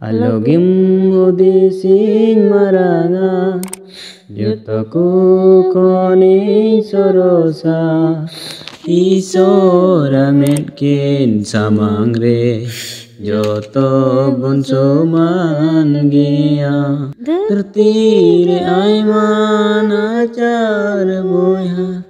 alogim udising maranga Jotoku koni sorosa Isora metkin samangre Joto bunso mangia Tertire aiman acar boya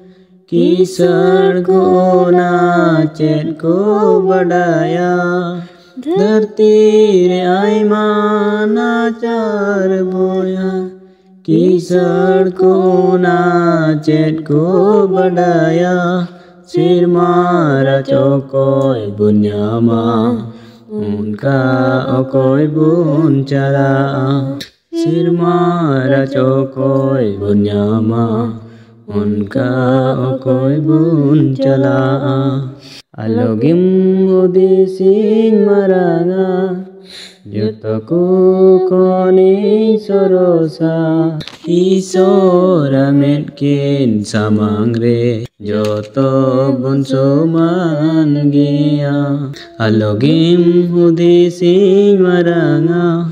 Kisar ko nacet ko badaya Tertire aiman acar boya Kisar ko nacet ko badaya Sirmara chokoy bunyama Unka okoy bunchara Sirmara chokoy bunyama Unka okoy bunchala Alogim udising maranga Jotoku koni sorosa Isora metkin samangre Joto bunso mangia Alogim udising maranga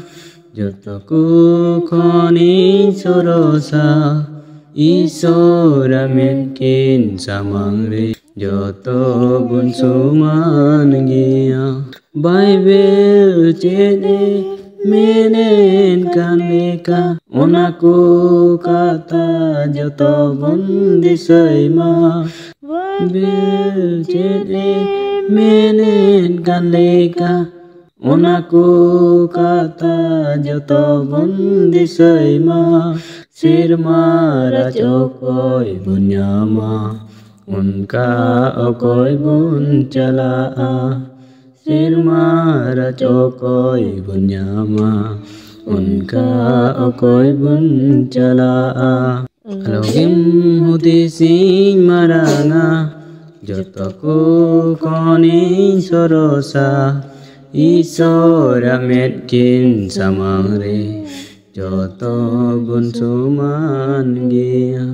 Jotoku koni sorosa Isora metkin samangre Joto bunso mangia Bible cede menen kaneka Onaku kata joto bundi saima Bible cede menen kaneka Onaku kata joto bundi saima Sirmara chokoy bunyama Unka okoy bunchala Sirmara chokoy bunyama Unka okoy bunchala Alogim udising maranga Jotoku koni sorosa Isora metkin samangre Joto bunso mangia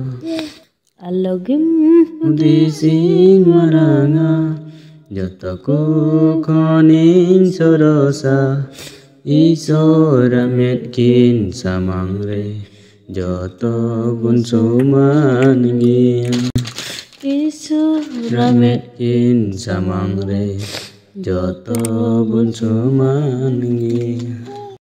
Alogim udising maranga Jotoku koni sorosa Isora metkin samangre Joto bunso mangia Isora metkin samangre Joto bunso mangia